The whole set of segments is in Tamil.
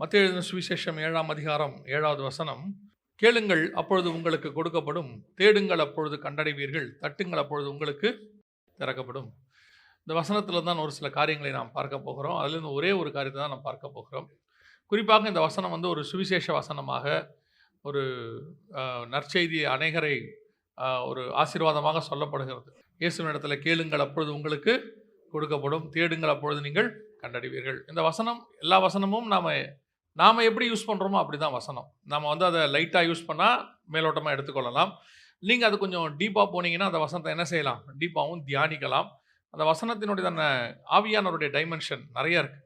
மத்தேயு எழுதின சுவிசேஷம் 7ஆம் அதிகாரம் 7வது வசனம். கேளுங்கள் அப்பொழுது உங்களுக்கு கொடுக்கப்படும், தேடுங்கள் அப்பொழுது கண்டடைவீர்கள், தட்டுங்கள் அப்பொழுது உங்களுக்கு திறக்கப்படும். இந்த வசனத்தில் தான் ஒரு சில காரியங்களை நாம் பார்க்க போகிறோம். அதிலிருந்து ஒரே ஒரு காரியத்தை தான் நாம் பார்க்க போகிறோம். குறிப்பாக இந்த வசனம் ஒரு சுவிசேஷ வசனமாக, ஒரு நற்செய்தி அநேகரை ஒரு ஆசீர்வாதமாக சொல்லப்படுகிறது. இயேசுவினிடத்தில் கேளுங்கள் அப்பொழுது உங்களுக்கு கொடுக்கப்படும், தேடுங்கள் அப்பொழுது நீங்கள் கண்டடைவீர்கள். இந்த வசனம், எல்லா வசனமும் நாம் எப்படி யூஸ் பண்ணுறோமோ அப்படி தான் வசனம். நம்ம அதை லைட்டாக யூஸ் பண்ணால் மேலோட்டமாக எடுத்துக்கொள்ளலாம். நீங்கள் அது கொஞ்சம் டீப்பாக போனீங்கன்னா அந்த வசனத்தை என்ன செய்யலாம், டீப்பாகவும் தியானிக்கலாம். அந்த வசனத்தினுடைய ஆவியானவருடைய டைமென்ஷன் நிறைய இருக்குது.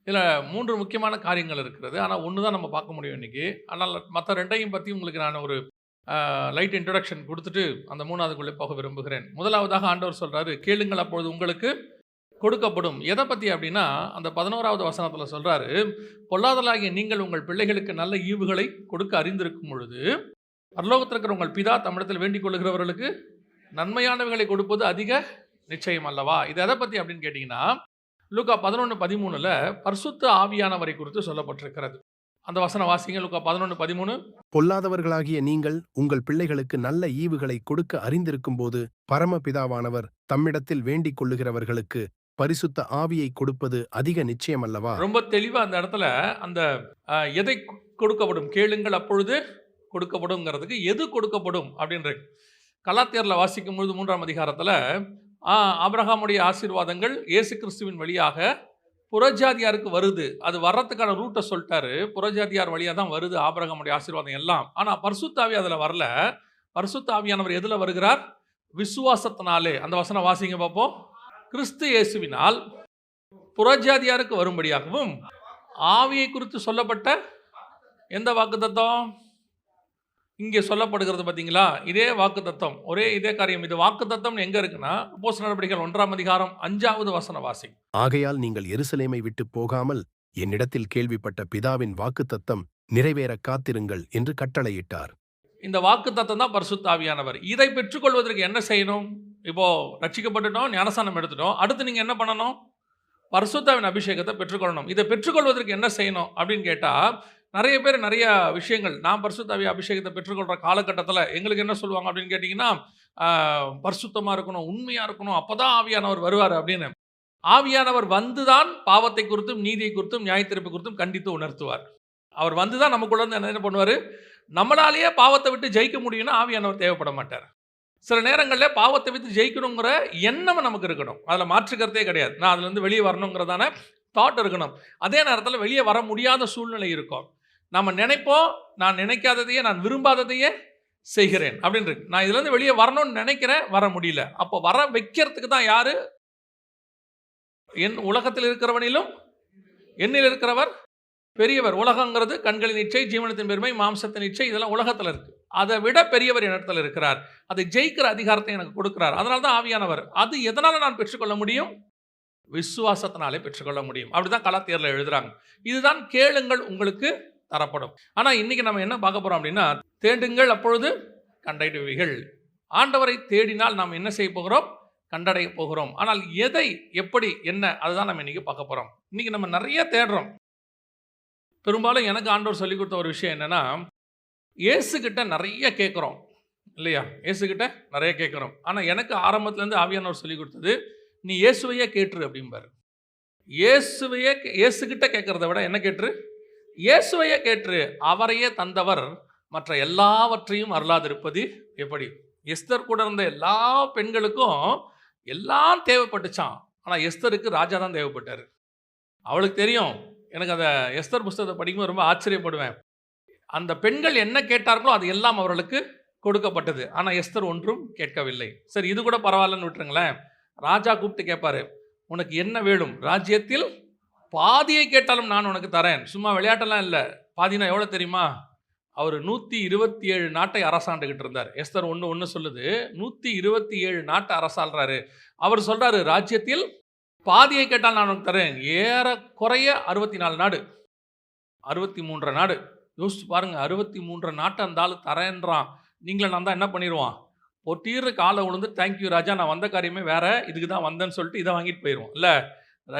இதில் 3 முக்கியமான காரியங்கள் இருக்கிறது. ஆனால் ஒன்று தான் நம்ம பார்க்க முடியும் இன்றைக்கி. ஆனால் மற்ற ரெண்டையும் பற்றி உங்களுக்கு நான் ஒரு லைட் இன்ட்ரடக்ஷன் கொடுத்துட்டு அந்த 3வதுக்குள்ளே போக விரும்புகிறேன். முதலாவதாக ஆண்டவர் சொல்கிறாரு, கேளுங்கள் அப்பொழுது உங்களுக்கு கொடுக்கப்படும். எதை பற்றி அப்படின்னா, அந்த 11வது வசனத்தில் சொல்கிறாரு, பொல்லாதலாகிய நீங்கள் உங்கள் பிள்ளைகளுக்கு நல்ல ஈவுகளை கொடுக்க அறிந்திருக்கும் பொழுது பரலோகத்தில் இருக்கிற உங்கள் பிதா தம்மிடத்தில் வேண்டிக் கொள்ளுகிறவர்களுக்கு நன்மையானவைகளை கொடுப்பது அதிக நிச்சயம் அல்லவா. இது எதை பற்றி அப்படின்னு கேட்டிங்கன்னா, லூக்கா 11:13 பரிசுத்த ஆவியானவரை குறித்து சொல்லப்பட்டிருக்கிறது. அந்த வசனம் வாசிங்க. லூக்கா 11:13. பொல்லாதவர்களாகிய நீங்கள் உங்கள் பிள்ளைகளுக்கு நல்ல ஈவுகளை கொடுக்க அறிந்திருக்கும் போது பரமபிதாவானவர் தம்மிடத்தில் வேண்டிக் கொள்ளுகிறவர்களுக்கு பரிசுத்த ஆவியை கொடுப்பது அதிக நிச்சயம் அல்லவா. ரொம்ப தெளிவா அந்த இடத்துல அந்த எதை கொடுக்கப்படும், கேளுங்கள் அப்பொழுது கொடுக்கப்படும்ங்கிறதுக்கு எது கொடுக்கப்படும் அப்படின்ற கலாத்தியர்ல வாசிக்கும் பொழுது 3ஆம் அதிகாரத்தில் ஆபிரகாமுடைய ஆசீர்வாதங்கள் இயேசு கிறிஸ்துவின் வழியாக புறஜாதியாருக்கு வருது. அது வர்றதுக்கான ரூட்டை சொல்லிட்டாரு. புறஜாதியார் வழியாக தான் வருது ஆபிரகாமுடைய ஆசீர்வாதம் எல்லாம். ஆனால் பரிசுத்த ஆவி அதில் வரல. பரிசுத்த ஆவியானவர் எதில் வருகிறார்? விசுவாசத்தினாலே. அந்த வசனம் வாசிங்க பார்ப்போம். கிறிஸ்து இயேசுவினால் புறஜாதியாருக்கு வரும்படியாகவும் ஆவியை குறித்து சொல்லப்பட்ட எந்த வாக்குத்தத்தம் இங்கே சொல்லப்படுகிறது பார்த்தீங்களா? இதே வாக்குத்தத்தம், இதே காரியம். இது வாக்குத்தத்தம் எங்க இருக்குன்னா, அப்போஸ்தலர் நடபடிகள் 1ஆம் அதிகாரம் 5வது வசனம் வாசி. ஆகையால் நீங்கள் எருசலேமை விட்டு போகாமல் என்னிடத்தில் கேள்விப்பட்ட பிதாவின் வாக்குத்தத்தம் நிறைவேற காத்திருங்கள் என்று கட்டளையிட்டார். இந்த வாக்குத்தத்தம் தான் பரிசுத்த ஆவியானவர். இதை பெற்றுக்கொள்வதற்கு என்ன செய்யணும்? இப்போ ரட்சிக்கப்பட்டுட்டோம், ஞானஸ்நானம் எடுத்துட்டோம். அடுத்து நீங்க என்ன பண்ணணும்? பரிசுத்தாவின் அபிஷேகத்தை பெற்றுக்கொள்ளணும். இதை பெற்றுக்கொள்வதற்கு என்ன செய்யணும் அப்படின்னு கேட்டால், நிறைய பேர் நிறைய விஷயங்கள், நான் பரிசுத்தாவி அபிஷேகத்தை பெற்றுக்கொள்கிற காலகட்டத்தில் எங்களுக்கு என்ன சொல்லுவாங்க அப்படின்னு கேட்டிங்கன்னா, பரிசுத்தமாக இருக்கணும், உண்மையாக இருக்கணும், அப்போ தான் ஆவியானவர் வருவார் அப்படின்னு. ஆவியானவர் வந்து தான் பாவத்தை குறித்தும் நீதியை குறித்தும் நியாயத்தீர்ப்பு குறித்தும் கண்டித்து உணர்த்துவார். அவர் வந்து தான் நமக்குள்ள என்ன பண்ணுவார்? நம்மளாலேயே பாவத்தை விட்டு ஜெயிக்க முடியும்னா ஆவியானவர் தேவைப்பட மாட்டார். சில நேரங்களில் பாவத்தை விட்டு ஜெயிக்கணுங்கிற எண்ணம் நமக்கு இருக்கணும். அதில் மாற்றுக்கிறதே கிடையாது. நான் அதுலேருந்து வெளியே வரணுங்கிறதான தாட் இருக்கணும். அதே நேரத்தில் வெளியே வர முடியாத சூழ்நிலை இருக்கும். நம்ம நினைப்போம், நான் நினைக்காததையே, நான் விரும்பாததையே செய்கிறேன் அப்படின்னு. நான் இதுலேருந்து வெளியே வரணும்னு நினைக்கிறேன், வர முடியல. அப்போ வர வைக்கிறதுக்கு தான் யாரு? என் உலகத்தில் இருக்கிறவனிலும் என்னில் இருக்கிறவர் பெரியவர். உலகங்கிறது கண்களின் இச்சை, ஜீவனத்தின் பெருமை, மாம்சத்தின் இச்சை, இதெல்லாம் உலகத்தில் இருக்கு. அதை விட பெரியவர் என் இடத்துல இருக்கிறார். அதை ஜெயிக்கிற அதிகாரத்தை எனக்கு கொடுக்கிறார். அதனால தான் ஆவியானவர். அது எதனால நான் பெற்றுக்கொள்ள முடியும்? விசுவாசத்தினாலே பெற்றுக்கொள்ள முடியும். அப்படிதான் கலாத்தியர்ல எழுதுறாங்க. இதுதான் கேளுங்கள் உங்களுக்கு தரப்படும். ஆனால் இன்னைக்கு நம்ம என்ன பார்க்க போறோம் அப்படின்னா, தேடுங்கள் அப்பொழுது கண்டடைவீர்கள். ஆண்டவரை தேடினால் நாம் என்ன செய்ய போகிறோம்? கண்டடைய போகிறோம். ஆனால் எதை, எப்படி, என்ன, அதுதான் நம்ம இன்னைக்கு பார்க்க போறோம். இன்னைக்கு நம்ம நிறைய தேடுறோம். பெரும்பாலும் எனக்கு ஆண்டவர் சொல்லிக் கொடுத்த ஒரு விஷயம் என்னன்னா, இயேசுகிட்ட நிறைய கேட்குறோம் இல்லையா? இயேசுகிட்ட நிறைய கேட்குறோம். ஆனால் எனக்கு ஆரம்பத்துலேருந்து ஆவியானவர் சொல்லிக் கொடுத்தது, நீ இயேசுவையே கேட்டுரு அப்படிம்பாரு. இயேசுகிட்ட கேட்கறத விட என்ன கேட்டுரு? இயேசுவையே கேட்டுரு. அவரையே தந்தவர் மற்ற எல்லாவற்றையும் அருளாதிருப்பது எப்படி? எஸ்தர் கூட இருந்த எல்லா பெண்களுக்கும் எல்லாம் தேவைப்பட்டுச்சான். ஆனால் எஸ்தருக்கு ராஜா தான் தேவைப்பட்டார். அவளுக்கு தெரியும். எனக்கு அந்த எஸ்தர் புஸ்தகத்தை படிக்கும்போது ரொம்ப ஆச்சரியப்படுவேன். அந்த பெண்கள் என்ன கேட்டார்களோ அது எல்லாம் அவர்களுக்கு கொடுக்கப்பட்டது. ஆனால் எஸ்தர் ஒன்றும் கேட்கவில்லை. சரி, இது கூட பரவாயில்லன்னு விட்டுருங்களேன். ராஜா கூப்பிட்டு கேட்பாரு, உனக்கு என்ன வேணும்? ராஜ்யத்தில் பாதியை கேட்டாலும் நான் உனக்கு தரேன். சும்மா விளையாட்டெல்லாம் இல்லை. பாதினா எவ்வளோ தெரியுமா? அவர் 127 நாட்டை அரசாண்டுகிட்டு இருந்தார். எஸ்தர் 1:1 சொல்லுது, 127 நாட்டை அரசாள்றாரு. அவர் சொல்றாரு, ராஜ்யத்தில் பாதியை கேட்டால் நான் உனக்கு தரேன். ஏறக்குறைய 64 நாடு, 63 நாடு. யோசிச்சு பாருங்க, 63 நாட்டை அந்த ஆள் தரேன்றான். நீங்களே நான் தான் என்ன பண்ணிடுவான்? பொட்டீர் காலை விழுந்து, தேங்க்யூ ராஜா, நான் வந்த காரியமே வேற, இதுக்கு தான் வந்தேன்னு சொல்லிட்டு இதை வாங்கிட்டு போயிடுவோம் இல்லை.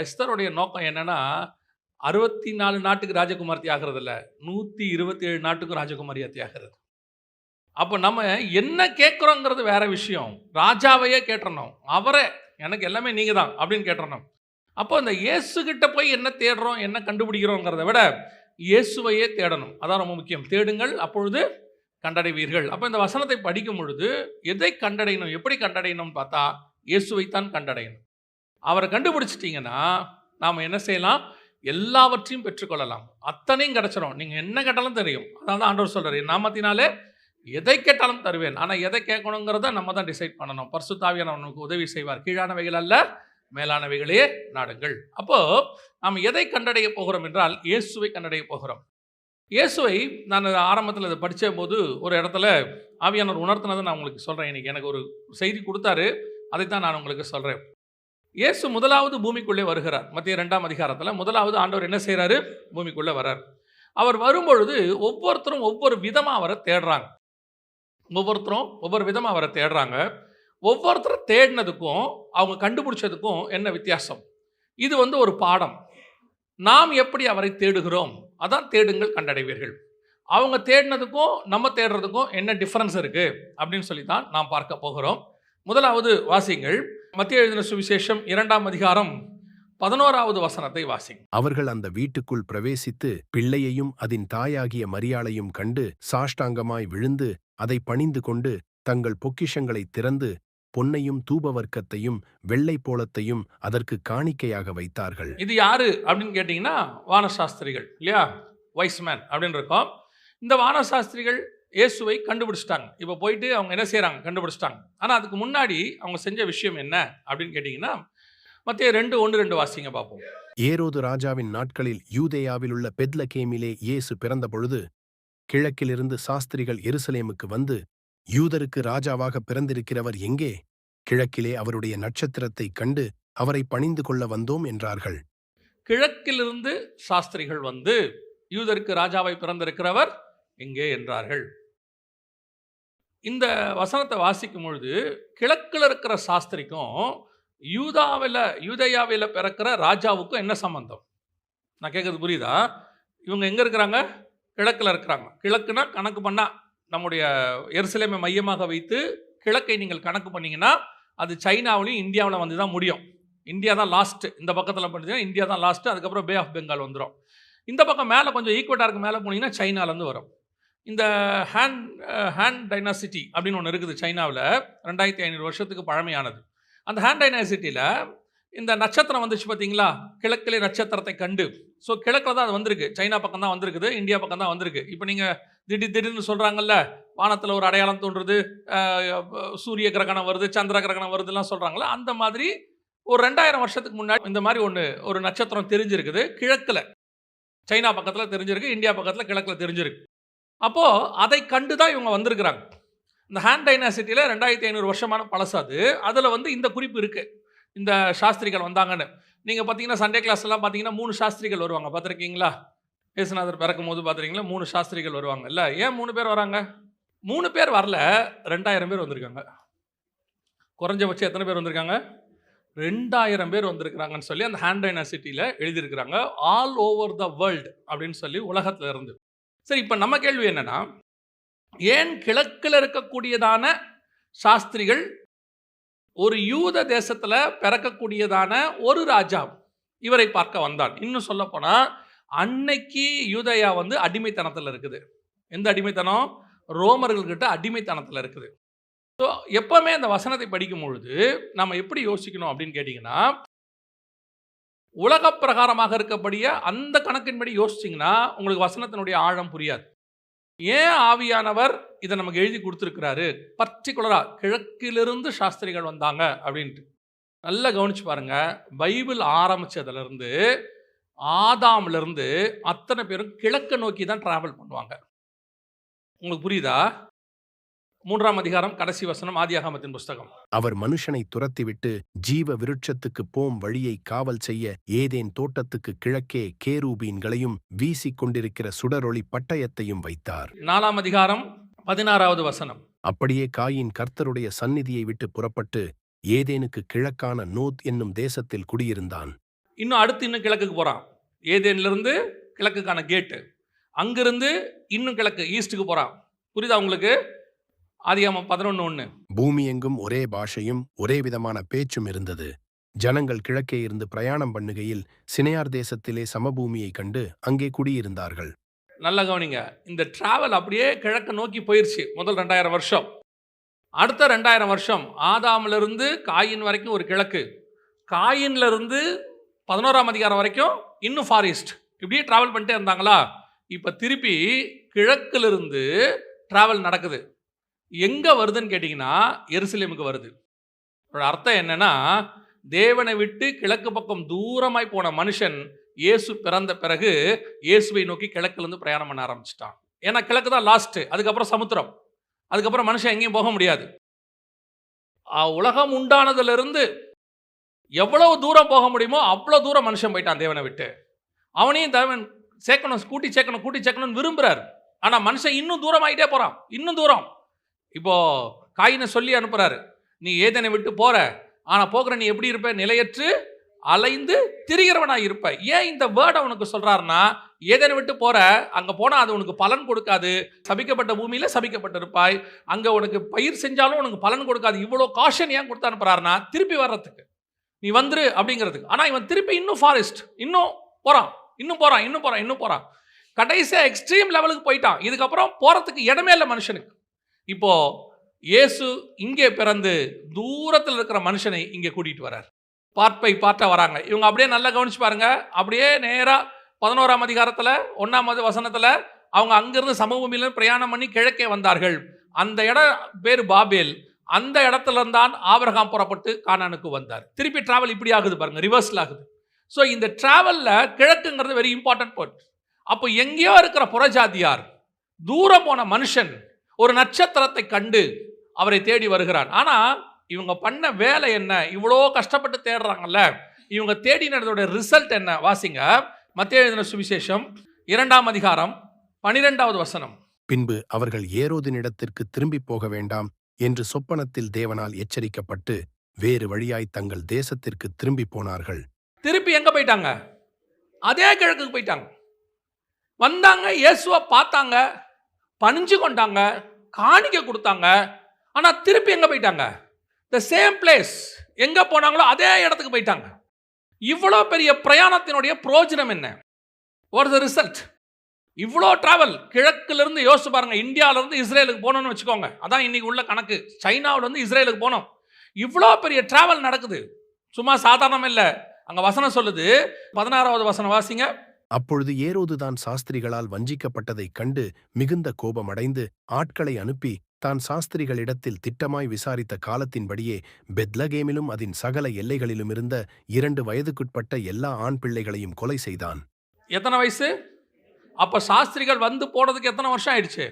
எஸ்தருடைய நோக்கம் என்னன்னா, 64 நாட்டுக்கு ராஜகுமார்த்தி ஆகிறது இல்ல, 127 நாட்டுக்கும் ராஜகுமாரியாத்தி ஆகிறது. அப்போ நம்ம என்ன கேட்குறோங்கிறது வேற விஷயம். ராஜாவையே கேட்டுறணும். அவரே எனக்கு எல்லாமே நீங்க தான் அப்படின்னு கேட்டுறணும். அப்போ இந்த இயேசு கிட்ட போய் என்ன தேடுறோம், என்ன கண்டுபிடிக்கிறோங்கிறத விட இயேசுவையே தேடணும். அதான் ரொம்ப முக்கியம். தேடுங்கள் அப்பொழுது கண்டடைவீர்கள். அப்போ இந்த வசனத்தை படிக்கும் பொழுது எதை கண்டடையணும், எப்படி கண்டடையணும்னு பார்த்தா இயேசுவைத்தான் கண்டடையணும். அவரை கண்டுபிடிச்சிட்டிங்கன்னா நாம் என்ன செய்யலாம், எல்லாவற்றையும் பெற்றுக்கொள்ளலாம். அத்தனையும் கிடைச்சிடும். நீங்கள் என்ன கேட்டாலும் தெரியும். அதனால தான் ஆண்டவர் சொல்கிறார், என் நாமத்தினாலே எதை கேட்டாலும் தருவேன். ஆனால் எதை கேட்கணுங்கிறத நம்ம தான் டிசைட் பண்ணணும். பரிசுத்த ஆவியானவர் நமக்கு உதவி செய்வார். கீழானவைகள் அல்ல, மேலானவைகளே நாடுங்கள். அப்போ நாம் எதை கண்டடைய போகிறோம் என்றால் இயேசுவை கண்டடைய போகிறோம். இயேசுவை நான் ஆரம்பத்தில் இதை படித்த போது ஒரு இடத்துல ஆவியானவர் உணர்த்தினதை நான் உங்களுக்கு சொல்கிறேன். இன்னைக்கு எனக்கு ஒரு செய்தி கொடுத்தாரு, அதைத்தான் நான் உங்களுக்கு சொல்கிறேன். இயேசு முதலாவது பூமிக்குள்ளே வருகிறார். மத்திய 2ஆம் அதிகாரத்தில் முதலாவது ஆண்டவர் என்ன செய்கிறாரு, பூமிக்குள்ளே வர்றார். அவர் வரும்பொழுது ஒவ்வொருத்தரும் ஒவ்வொரு விதமாக அவரை தேடுறாங்க. ஒவ்வொருத்தரும் ஒவ்வொரு விதமாக அவரை தேடுறாங்க. ஒவ்வொருத்தரும் தேடினதுக்கும் அவங்க கண்டுபிடிச்சதுக்கும் என்ன வித்தியாசம்? இது ஒரு பாடம். நாம் எப்படி அவரை தேடுகிறோம், அதான் தேடுங்கள் கண்டடைவீர்கள். அவங்க தேடினதுக்கும் நம்ம தேடுறதுக்கும் என்ன டிஃபரன்ஸ் இருக்கு அப்படின்னு சொல்லி தான் நாம் பார்க்க போகிறோம். முதலாவது வாசிங்கள், மத்திய எழுதின சுவிசேஷம் 2ஆம் அதிகாரம் 11வது வசனத்தை வாசிங்க. அவர்கள் அந்த வீட்டுக்குள் பிரவேசித்து பிள்ளையையும் அதன் தாயாகிய மரியாளையும் கண்டு சாஷ்டாங்கமாய் விழுந்து அதை பணிந்து கொண்டு தங்கள் பொக்கிஷங்களை திறந்து பொன்னையும் தூபவர்க்கத்தையும் வெள்ளை போலத்தையும் அதற்கு காணிக்கையாக வைத்தார்கள். இது யாரு அப்படின்னு கேட்டீங்கன்னா வானசாஸ்திரிகள் இல்லையா, வைஸ்மேன் அப்படின்னு இருக்கோம். இந்த வானசாஸ்திரிகள் இயேசுவை கண்டுபிடிச்சிட்டாங்க. இப்போ போயிட்டு அவங்க என்ன செய்கிறாங்க, கண்டுபிடிச்சிட்டாங்க. ஆனால் அதுக்கு முன்னாடி அவங்க செஞ்ச விஷயம் என்ன அப்படின்னு கேட்டிங்கன்னா மத்திய 2:1-2 வாசிங்க பார்ப்போம். ஏரோது ராஜாவின் நாட்களில் யூதேயாவில் உள்ள பெத்லகேமிலே இயேசு பிறந்த பொழுது கிழக்கிலிருந்து சாஸ்திரிகள் எருசலேமுக்கு வந்து, யூதருக்கு ராஜாவாக பிறந்திருக்கிறவர் எங்கே? கிழக்கிலே அவருடைய நட்சத்திரத்தை கண்டு அவரை பணிந்து கொள்ள வந்தோம் என்றார்கள். கிழக்கிலிருந்து சாஸ்திரிகள் வந்து யூதருக்கு ராஜாவை பிறந்திருக்கிறவர் எங்கே என்றார்கள். இந்த வசனத்தை வாசிக்கும் பொழுது கிழக்கில் இருக்கிற சாஸ்திரிக்கும் யூதேயாவில் பிறக்கிற ராஜாவுக்கும் என்ன சம்பந்தம்? நான் கேட்கறது புரியுதா? இவங்க எங்கே இருக்கிறாங்க? கிழக்கில் இருக்கிறாங்க. கிழக்குனா கணக்கு பண்ணால் நம்முடைய எருசலேமை மையமாக வைத்து கிழக்கை நீங்கள் கணக்கு பண்ணிங்கன்னா அது சைனாவிலையும் இந்தியாவில் வந்து தான் முடியும். இந்தியா தான் லாஸ்ட்டு. இந்த பக்கத்தில் பார்த்தீங்கன்னா இந்தியா தான் லாஸ்ட்டு. அதுக்கப்புறம் பே ஆஃப் பெங்கால் வந்துடும். இந்த பக்கம் மேலே கொஞ்சம் ஈக்குவேட்டருக்கு மேலே போனீங்கன்னா சைனாலேருந்து வரும். இந்த ஹேன் டைனாசிட்டி அப்படின்னு ஒன்று இருக்குது சைனாவில், 2500 வருஷத்துக்கு பழமையானது. அந்த ஹேன் டைனாசிட்டியில் இந்த நட்சத்திரம் வந்துச்சு பார்த்தீங்களா, கிழக்கிலே நட்சத்திரத்தை கண்டு. ஸோ கிழக்கில் தான் அது வந்திருக்கு. சைனா பக்கம் தான் வந்திருக்குது, இந்தியா பக்கம் தான் வந்திருக்கு. இப்போ நீங்கள் திடீர்னு சொல்கிறாங்கல்ல, வானத்தில் ஒரு அடையாளம் தோன்றுறது, சூரிய கிரகணம் வருது, சந்திர கிரகணம் வருதுலாம் சொல்கிறாங்களே, அந்த மாதிரி ஒரு 2000 வருஷத்துக்கு முன்னாடி இந்த மாதிரி ஒரு நட்சத்திரம் தெரிஞ்சிருக்குது. கிழக்கில் சைனா பக்கத்தில் தெரிஞ்சிருக்கு, இந்தியா பக்கத்தில் கிழக்கில் தெரிஞ்சிருக்கு. அப்போது அதை கண்டு தான் இவங்க வந்திருக்கிறாங்க. இந்த ஹேன் டைனாசிட்டியில் 2500 வருஷமான பழசாது. அதில் இந்த குறிப்பு இருக்குது, இந்த சாஸ்திரிகள் வந்தாங்கன்னு. நீங்கள் பார்த்தீங்கன்னா சண்டே கிளாஸ்லாம் பார்த்தீங்கன்னா 3 சாஸ்திரிகள் வருவாங்க, பார்த்துருக்கீங்களா? இயேசுநாதர் பிறக்கும் போது பார்த்துருக்கீங்களா? 3 சாஸ்திரிகள் வருவாங்க. இல்லை, ஏன் 3 பேர் வராங்க? 3 பேர் வரல, 2000 பேர் வந்திருக்காங்க. குறைஞ்சபட்சம் எத்தனை பேர் வந்திருக்காங்க? 2000 பேர் வந்திருக்கிறாங்கன்னு சொல்லி அந்த ஹேன் டைனாசிட்டியில் எழுதியிருக்கிறாங்க. ஆல் ஓவர் த வேர்ல்டு அப்படின்னு சொல்லி உலகத்தில் இருந்து. சரி, இப்போ நம்ம கேள்வி என்னன்னா, ஏன் கிழக்கில் இருக்கக்கூடியதான சாஸ்திரிகள் ஒரு யூத தேசத்தில் பிறக்கக்கூடியதான ஒரு ராஜா இவரை பார்க்க வந்தான்? இன்னும் சொல்ல போனால் அன்னைக்கு யூதேயா அடிமைத்தனத்தில் இருக்குது. எந்த அடிமைத்தனம்? ரோமர்கள்கிட்ட அடிமைத்தனத்தில் இருக்குது. ஸோ எப்பவுமே அந்த வசனத்தை படிக்கும் பொழுது நம்ம எப்படி யோசிக்கணும் அப்படின்னு கேட்டிங்கன்னா, உலக பிரகாரமாக இருக்கக்கூடிய அந்த கணக்கின்படி யோசிச்சிங்கன்னா உங்களுக்கு வசனத்தினுடைய ஆழம் புரியாது. ஏன் ஆவியானவர் இதை நமக்கு எழுதி கொடுத்துருக்கிறாரு, பர்டிகுலராக கிழக்கிலிருந்து சாஸ்திரிகள் வந்தாங்க அப்படின்ட்டு? நல்லா கவனிச்சு பாருங்க. பைபிள் ஆரம்பிச்சதுலேருந்து ஆதாம்லேருந்து அத்தனை பேரும் கிழக்க நோக்கி தான் டிராவல் பண்ணுவாங்க. உங்களுக்கு புரியுதா? 3ஆம் அதிகாரம் கடைசி வசனம், ஆதியாகமத்தின் புஸ்தகம். அவர் மனுஷனை துரத்திவிட்டு ஜீவ விருட்சத்துக்கு போம் வழியை காவல் செய்ய ஏதேன் தோட்டத்துக்கு கிழக்கே கேரூபீன்களையும் வீசிக் கொண்டிருக்கிற சுடரொளி பட்டயத்தையும் வைத்தார். 4ஆம் அதிகாரம் 16வது வசனம். அப்படியே காயின் கர்த்தருடைய சந்நிதியை விட்டு புறப்பட்டு ஏதேனுக்கு கிழக்கான நோத் என்னும் தேசத்தில் குடியிருந்தான். இன்னும் கிழக்குக்கு போறான். ஏதேனிலிருந்து கிழக்குக்கான கேட்டு, அங்கிருந்து இன்னும் கிழக்கு ஈஸ்ட்டுக்கு போகிறான். புரியுதா உங்களுக்கு? ஆதியாகமம் 11:1. பூமி எங்கும் ஒரே பாஷையும் ஒரே விதமான பேச்சும் இருந்தது. ஜனங்கள் கிழக்கே இருந்து பிரயாணம் பண்ணுகையில் சினையார் தேசத்திலே சமபூமியைக் கண்டு அங்கே குடியிருந்தார்கள். நல்லா கவனிங்க. இந்த டிராவல் அப்படியே கிழக்கு நோக்கி போயிருச்சு. முதல் 2000 வருஷம். அடுத்த 2000 வருஷம் ஆதாமிலிருந்து காயின் வரைக்கும் ஒரு கிழக்கு, காயின்லேருந்து 11ஆம் அதிகாரம் வரைக்கும் இன்னும் ஃபாரிஸ்ட். இப்படியே ட்ராவல் பண்ணிட்டே இருந்தாங்களா? இப்போ திருப்பி கிழக்கிலிருந்து ட்ராவல் நடக்குது. எங்கே வருதுன்னு கேட்டிங்கன்னா எருசலேமுக்கு வருது. அதோட அர்த்தம் என்னன்னா, தேவனை விட்டு கிழக்கு பக்கம் தூரமாய் போன மனுஷன் இயேசு பிறந்த பிறகு இயேசுவை நோக்கி கிழக்கிலிருந்து பிரயாணம் பண்ண ஆரம்பிச்சிட்டான். ஏன்னா கிழக்கு தான் லாஸ்ட்டு, அதுக்கப்புறம் சமுத்திரம், அதுக்கப்புறம் மனுஷன் எங்கேயும் போக முடியாது. உலகம் உண்டானதிலிருந்து எவ்வளவு தூரம் போக முடியுமோ அவ்வளோ தூரம் மனுஷன் போயிட்டான் தேவனை விட்டு. அவனையும் தேவன் சேர்க்கணும், கூட்டி சேர்க்கணும்னு விரும்புகிறார். ஆனால் மனுஷன் இன்னும் தூரம் ஆகிட்டே போகிறான், இன்னும் தூரம். இப்போ காயினை சொல்லி அனுப்புகிறாரு, நீ ஏதேனை விட்டு போகிற, ஆனால் போகிற நீ எப்படி இருப்ப? நிலையற்று அலைந்து திரிகிறவனாக இருப்ப. ஏன் இந்த வேர்டை உனக்கு சொல்கிறாருன்னா, ஏதேனை விட்டு போகிற, அங்கே போனால் அது உனக்கு பலன் கொடுக்காது, சபிக்கப்பட்ட பூமியில் சபிக்கப்பட்டிருப்பாய், அங்கே உனக்கு பயிர் செஞ்சாலும் உனக்கு பலன் கொடுக்காது. இவ்வளோ காஷன் ஏன் கொடுத்து அனுப்புகிறாருன்னா, திருப்பி வர்றதுக்கு, நீ வந்துரு அப்படிங்கிறதுக்கு. ஆனால் இவன் திருப்பி இன்னும் ஃபாரஸ்ட், இன்னும் போகிறான். கடைசியாக எக்ஸ்ட்ரீம் லெவலுக்கு போயிட்டான். இதுக்கப்புறம் போகிறதுக்கு இடமே இல்லை மனுஷனுக்கு. இப்போ இயேசு இங்கே பிறந்து தூரத்தில் இருக்கிற மனுஷனை இங்கே கூட்டிகிட்டு வரார். பார்ட்டா வராங்க. இவங்க அப்படியே நல்லா கவனிச்சு பாருங்க. அப்படியே நேராக 11ஆம் அதிகாரத்தில் 1ஆம் வசனத்தில் அவங்க அங்கிருந்து சமபூமியிலிருந்து பிரயாணம் பண்ணி கிழக்கே வந்தார்கள். அந்த இடம் பேர் பாபேல். அந்த இடத்துல இருந்தான் ஆபிரகாம் புறப்பட்டு கானானுக்கு வந்தார். திருப்பி டிராவல் இப்படி ஆகுது பாருங்க, ரிவர்ஸில் ஆகுது. ஸோ இந்த டிராவலில் கிழக்குங்கிறது வெரி இம்பார்ட்டன்ட் பாயிண்ட். அப்போ எங்கேயோ இருக்கிற புறஜாதியார், தூரம் போன மனுஷன் ஒரு நட்சத்திரத்தை கண்டு அவரை தேடி வருகிறான். ஆனால் இவங்க பண்ண வேலை என்ன? இவ்வளோ கஷ்டப்பட்டு தேடுறாங்கல்ல, இவங்க தேடினதோட ரிசல்ட் என்ன? வாசிங்க, மத்தேயு எழுதின சுவிசேஷம் 2ஆம் அதிகாரம் 12வது வசனம். பின்பு அவர்கள் ஏரோதினிடத்திற்கு திரும்பி போக வேண்டாம் என்று சொப்பனத்தில் தேவனால் எச்சரிக்கப்பட்டு வேறு வழியாய் தங்கள் தேசத்திற்கு திரும்பி போனார்கள். திருப்பி எங்க போயிட்டாங்க? அதே கிழக்குக்கு போயிட்டாங்க. வந்தாங்க, இயேசுவை பார்த்தாங்க, பணிஞ்சு கொண்டாங்க, காணிக்க கொடுத்தாங்க. ஆனால் திருப்பி எங்கே போயிட்டாங்க? The same place. எங்கே போனாங்களோ அதே இடத்துக்கு போயிட்டாங்க. இவ்வளோ பெரிய பிரயாணத்தினுடைய பிரயோஜனம் என்ன? What the result? இவ்வளோ டிராவல் கிழக்கிலிருந்து யோசிச்சு பாருங்க. இந்தியாவிலேருந்து இஸ்ரேலுக்கு போகணும்னு வச்சுக்கோங்க, அதான் இன்னைக்கு உள்ள கணக்கு. சைனாவிலேருந்து இஸ்ரேலுக்கு போனோம். இவ்வளோ பெரிய டிராவல் நடக்குது, சும்மா சாதாரணம் இல்லை. அங்கே வசனம் சொல்லுது, 16வது வசனம் வாசிங்க. அப்பொழுது ஏரோதுதான் சாஸ்திரிகளால் வஞ்சிக்கப்பட்டதைக் கண்டு மிகுந்த கோபமடைந்து ஆட்களை அனுப்பி தான் சாஸ்திரிகளிடத்தில் திட்டமாய் விசாரித்த காலத்தின்படியே பெத்லகேமிலும் அதன் சகல எல்லைகளிலும் இருந்த 2 வயதுக்குட்பட்ட எல்லா ஆண் பிள்ளைகளையும் கொலை செய்தான். எத்தனை வயசு? அப்போ சாஸ்திரிகள் வந்து போனதுக்கு எத்தனை வருஷம் ஆயிடுச்சு?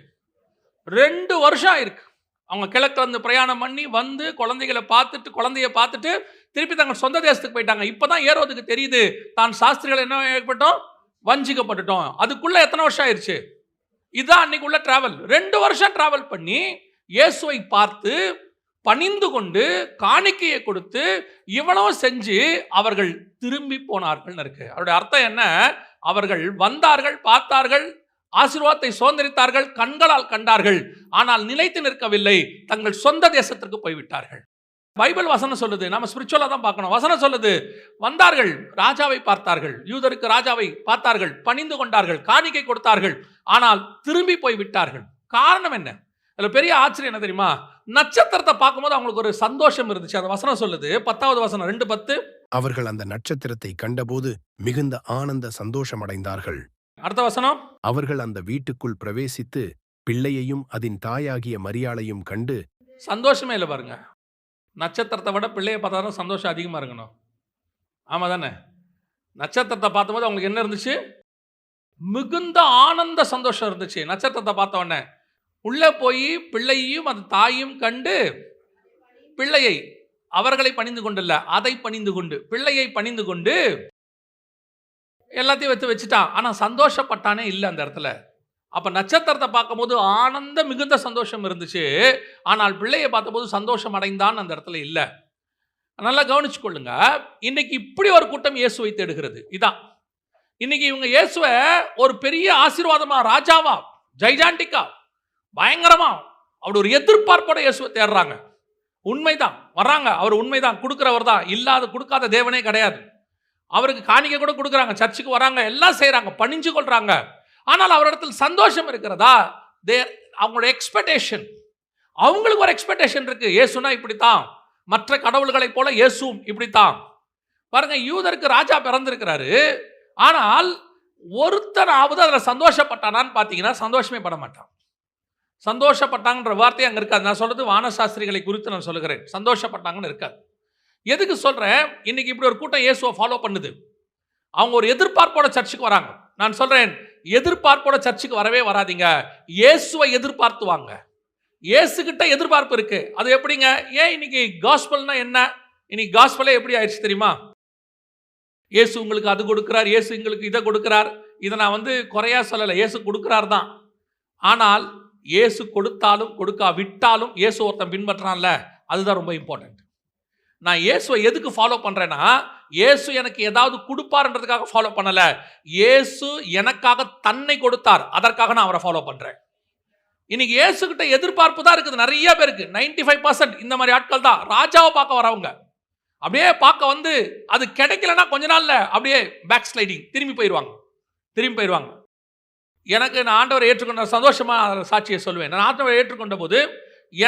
2 வருஷம் ஆயிருக்கு. அவங்க கிழக்கு வந்து பிரயாணம் பண்ணி வந்து குழந்தைய பார்த்துட்டு திருப்பி தங்கள் சொந்த தேசத்துக்கு போயிட்டாங்க. இப்போதான் ஏரோதுக்கு தெரியுது தான் சாஸ்திரிகள் என்ன ஏற்பட்டோம், வஞ்சிக்கப்பட்டுட்டோம். அதுக்குள்ள எத்தனை வருஷம் ஆயிடுச்சு? இதுதான் அன்னைக்கு உள்ள டிராவல். 2 வருஷம் டிராவல் பண்ணி இயேசுவை பார்த்து பணிந்து கொண்டு காணிக்கையை கொடுத்து இவ்வளவு செஞ்சு அவர்கள் திரும்பி போனார்கள் இருக்கு. அவருடைய அர்த்தம் என்ன? அவர்கள் வந்தார்கள், பார்த்தார்கள், ஆசீர்வாதத்தை சுதந்திரித்தார்கள், கண்களால் கண்டார்கள், ஆனால் நிலைத்து நிற்கவில்லை, தங்கள் சொந்த தேசத்திற்கு போய்விட்டார்கள். பைபிள் வசனம் சொல்லுது, நம்ம ஸ்பிரிச்சுவலா தான் பார்க்கணும். வசனம் சொல்லுது, வந்தார்கள், ராஜாவை பார்த்தார்கள், யூதருக்கு ராஜாவை பார்த்தார்கள், பணிந்து கொண்டார்கள், காணிக்கை கொடுத்தார்கள், ஆனால் திரும்பி போய் விட்டார்கள். காரணம் என்ன? அதில் பெரிய ஆச்சரியம் என்ன தெரியுமா? நட்சத்திரத்தை பார்க்கும்போது அவங்களுக்கு ஒரு சந்தோஷம் இருந்துச்சு. அந்த வசனம் சொல்லுது, 10வது வசனம் 2:10. அவர்கள் அந்த நட்சத்திரத்தை கண்டபோது மிகுந்த ஆனந்த சந்தோஷம் அடைந்தார்கள். அடுத்த வசனம், அவர்கள் அந்த வீட்டுக்குள் பிரவேசித்து பிள்ளையையும் அதன் தாயாகிய மரியாளையும் கண்டு. சந்தோஷமே இல்லை பாருங்க. நட்சத்திரத்தை விட பிள்ளையை பார்த்தாலும் சந்தோஷம் அதிகமாக இருக்கணும். ஆமாம் தானே? நட்சத்திரத்தை பார்த்தபோது அவங்களுக்கு என்ன இருந்துச்சு? மிகுந்த ஆனந்த சந்தோஷம் இருந்துச்சு. நட்சத்திரத்தை பார்த்த உடனே உள்ளே போய் பிள்ளையையும் அது தாயும் கண்டு, பிள்ளையை அவர்களை பணிந்து கொண்டு இல்லை, அதை பணிந்து கொண்டு, பிள்ளையை பணிந்து கொண்டு எல்லாத்தையும் வச்சுட்டான். ஆனால் சந்தோஷப்பட்டானே இல்லை அந்த இடத்துல. அப்போ நட்சத்திரத்தை பார்க்கும்போது ஆனந்த மிகுந்த சந்தோஷம் இருந்துச்சு, ஆனால் பிள்ளையை பார்த்தபோது சந்தோஷம் அடைந்தான் அந்த இடத்துல இல்லை. நல்லா கவனிச்சு கொள்ளுங்க. இன்னைக்கு இப்படி ஒரு கூட்டம் இயேசுவை தேடுகிறது. இதான் இன்னைக்கு இவங்க இயேசுவை ஒரு பெரிய ஆசீர்வாதமா, ராஜாவா, ஜைஜாண்டிக்கா, பயங்கரமா, அப்படி ஒரு எதிர்பார்ப்போட இயேசுவை தேடுறாங்க. உண்மைதான், வர்றாங்க, அவர் உண்மைதான், கொடுக்கிறவர் தான், இல்லாத கொடுக்காத தேவனே கிடையாது. அவருக்கு காணிக்கை கூட கொடுக்குறாங்க, சர்ச்சுக்கு வராங்க, எல்லாம் செய்யறாங்க, பணிஞ்சு கொள்றாங்க. ஆனால் அவரிடத்தில் சந்தோஷம் இருக்கிறதா? அவங்களோட எக்ஸ்பெக்டேஷன், அவங்களுக்கு ஒரு எக்ஸ்பெக்டேஷன் இருக்கு. இயேசுனா இப்படித்தான், மற்ற கடவுள்களைப் போல இயேசுவும் இப்படித்தான். பாருங்க, யூதருக்கு ராஜா பிறந்திருக்கிறாரு, ஆனால் ஒருத்தனாவது அதில் சந்தோஷப்பட்டானான்னு பார்த்தீங்கன்னா சந்தோஷமே பட மாட்டான். சந்தோஷப்பட்டாங்கன்ற வார்த்தை அங்கே இருக்காது. நான் சொல்றது வானசாஸ்திரிகளை குறித்து நான் சொல்லுகிறேன். சந்தோஷப்பட்டாங்கன்னு இருக்காது. எதுக்கு சொல்றேன்? இன்னைக்கு இப்படி ஒரு கூட்டம் இயேசுவை ஃபாலோ பண்ணுது. அவங்க ஒரு எதிர்பார்ப்போட சர்ச்சுக்கு வராங்க. நான் சொல்றேன், எதிர்பார்ப்போட சர்ச்சுக்கு வரவே வராதீங்க. இயேசுவை எதிர்பார்த்து வாங்க. இயேசுகிட்ட எதிர்பார்ப்பு இருக்கு. அது எப்படிங்க? ஏன் இன்னைக்கு காஸ்பல்னா என்ன? இன்னைக்கு காஸ்பலே எப்படி ஆயிடுச்சு தெரியுமா? இயேசு உங்களுக்கு அது கொடுக்கிறார், இயேசு உங்களுக்கு இதை கொடுக்கிறார். இதை நான் குறையா சொல்லலை, இயேசு கொடுக்கிறார் தான். ஆனால் இயேசு கொடுத்தாலும் கொடுக்காவிட்டாலும் இயேசு ஒருத்தன் பின்பற்றான்ல, அதுதான் ரொம்ப இம்பார்ட்டன்ட். நான் இயேசுவை எதுக்கு ஃபாலோ பண்றேன்னா, இயேசு எனக்கு ஏதாவது கொடுப்பார்ன்றதுக்காக ஃபாலோ பண்ணல. இயேசு எனக்காக தன்னை கொடுத்தார், அதற்காக நான் அவரை ஃபாலோ பண்றேன். இன்னைக்கு இயேசு கிட்ட எதிர்பார்ப்பு தான் இருக்குது நிறைய பேருக்கு. 95% இந்த மாதிரி ஆட்கள் தான் ராஜாவை பார்க்க வரவங்க. அப்படியே பார்க்க அது கிடைக்கலன்னா கொஞ்ச நாள்ல அப்படியே பேக் ஸ்லைடிங், திரும்பி போயிடுவாங்க. எனக்கு நான் ஆண்டவரை ஏற்றுக்கொண்ட சந்தோஷமா சாட்சியை சொல்லுவேன். நான் ஆண்டவரை ஏற்றுக்கொண்ட போது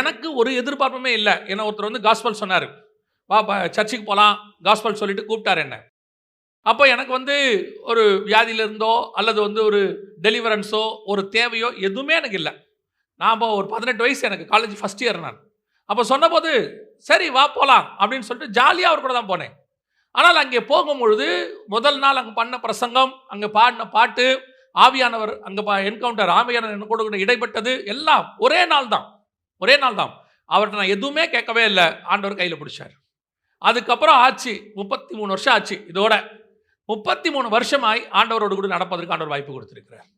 எனக்கு ஒரு எதிர்பார்ப்புமே இல்லை. என்ன ஒருத்தர் காஸ்பல் சொன்னார், வா சர்ச்சுக்கு போகலாம், காஸ்பல் சொல்லிட்டு கூப்பிட்டார் என்ன. அப்போ எனக்கு ஒரு வியாதியில இருந்தோ அல்லது ஒரு டெலிவரன்ஸோ ஒரு தேவையோ எதுவுமே எனக்கு இல்லை. நான் ஒரு 18 வயசு, எனக்கு காலேஜ் ஃபர்ஸ்ட் இயர். நான் அப்போ சொன்னபோது சரி வா போகலாம் அப்படின்னு சொல்லிட்டு ஜாலியாக அவர் கூட தான் போனேன். ஆனால் அங்கே போகும்பொழுது முதல் நாள் அங்கே பண்ண பிரசங்கம், அங்கே பாடின பாட்டு, ஆவியானவர் அங்கே என்கவுண்டர், ஆவியானவர் கூட இடைப்பட்டது எல்லாம் ஒரே நாள் தான். அவர்கிட்ட நான் எதுவுமே கேட்கவே இல்லை, ஆண்டவர் கையில் பிடிச்சார். அதுக்கப்புறம் ஆச்சு 33 வருஷம் ஆச்சு. இதோட 33 வருஷமாய் ஆண்டவரோடு கூட நடப்பதற்கு ஆண்டவர் வாய்ப்பு கொடுத்திருக்கிறார்.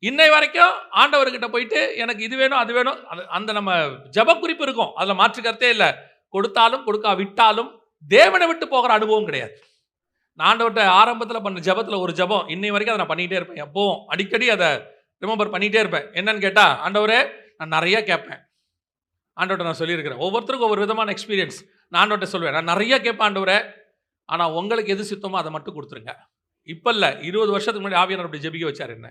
இன்னை வரைக்கும் ஆண்டவர்கிட்ட போயிட்டு எனக்கு இது வேணும் அது வேணும், அந்த நம்ம ஜப குறிப்பு இருக்கும், அதில் மாற்று கருத்தே இல்லை. கொடுத்தாலும் கொடுக்காவிட்டாலும் தேவனை விட்டு போகிற அனுபவம் கிடையாது. நான் ஆண்டவர்கிட்ட ஆரம்பத்தில் பண்ண ஜபத்தில் ஒரு ஜபம் இன்னை வரைக்கும் அதை நான் பண்ணிகிட்டே இருப்பேன். எப்போவும் அடிக்கடி அதை ரிமெம்பர் பண்ணிகிட்டே இருப்பேன். என்னன்னு கேட்டால், ஆண்டவரே நான் நிறைய கேட்பேன். ஆண்டவர்கிட்ட நான் சொல்லியிருக்கிறேன், ஒவ்வொருத்தருக்கும் ஒவ்வொரு விதமான எக்ஸ்பீரியன்ஸ். நான் ஆண்டவர்கிட்ட சொல்வேன், நான் நிறைய கேட்பேன் ஆண்டவரே, ஆனால் உங்களுக்கு எது சித்தமோ அதை மட்டும் கொடுத்துருங்க. இப்போ இல்லை, 20 வருஷத்துக்கு முன்னாடி ஆவியானவர் அப்படி ஜெபிக்க வச்சார் என்ன.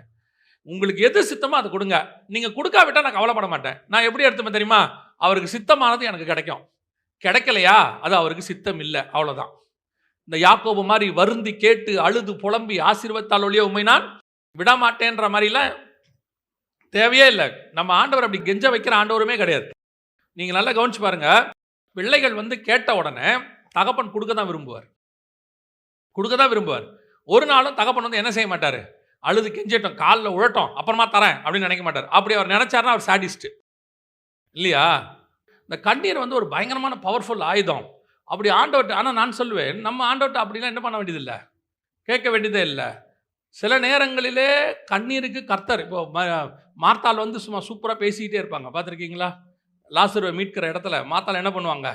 உங்களுக்கு எது சித்தமோ அதை கொடுங்க, நீங்கள் கொடுக்காவிட்டால் நான் கவலைப்பட மாட்டேன். நான் எப்படி எடுத்துப்பேன் தெரியுமா? அவருக்கு சித்தமானது எனக்கு கிடைக்கும், கிடைக்கலையா அது அவருக்கு சித்தம் இல்லை, அவ்வளோதான். இந்த யாக்கோபு மாதிரி வருந்தி கேட்டு அழுது புலம்பி ஆசீர்வத்தால் ஒழிய உண்மை நான் விடமாட்டேன்ற மாதிரிலாம் தேவையே இல்லை. நம்ம ஆண்டவர் அப்படி கெஞ்ச வைக்கிற ஆண்டவருமே கிடையாது. நீங்கள் நல்லா கவனிச்சு பாருங்க, பிள்ளைகள் கேட்ட உடனே தகப்பன் கொடுக்க தான் விரும்புவார். ஒரு நாளும் தகப்பன் என்ன செய்ய மாட்டார், அழுது கெஞ்சிட்டோம் காலில் உழட்டும் அப்புறமா தரேன் அப்படின்னு நினைக்க மாட்டார். அப்படி அவர் நினைச்சாருன்னா அவர் சாடிஸ்ட் இல்லையா? இந்த கண்ணீர் ஒரு பயங்கரமான பவர்ஃபுல் ஆயுதம். அப்படி ஆண்டவர்கிட்ட, ஆனால் நான் சொல்லுவேன், நம்ம ஆண்டவர்கிட்ட அப்படிலாம் என்ன பண்ண வேண்டியதில்லை, கேட்க வேண்டியதே இல்லை. சில நேரங்களிலே கண்ணீருக்கு கர்த்தர், இப்போ மார்த்தாள் சும்மா சூப்பராக பேசிக்கிட்டே இருப்பாங்க, பார்த்துருக்கீங்களா? லாசருவை மீட்கிற இடத்துல மார்த்தாள் என்ன பண்ணுவாங்க,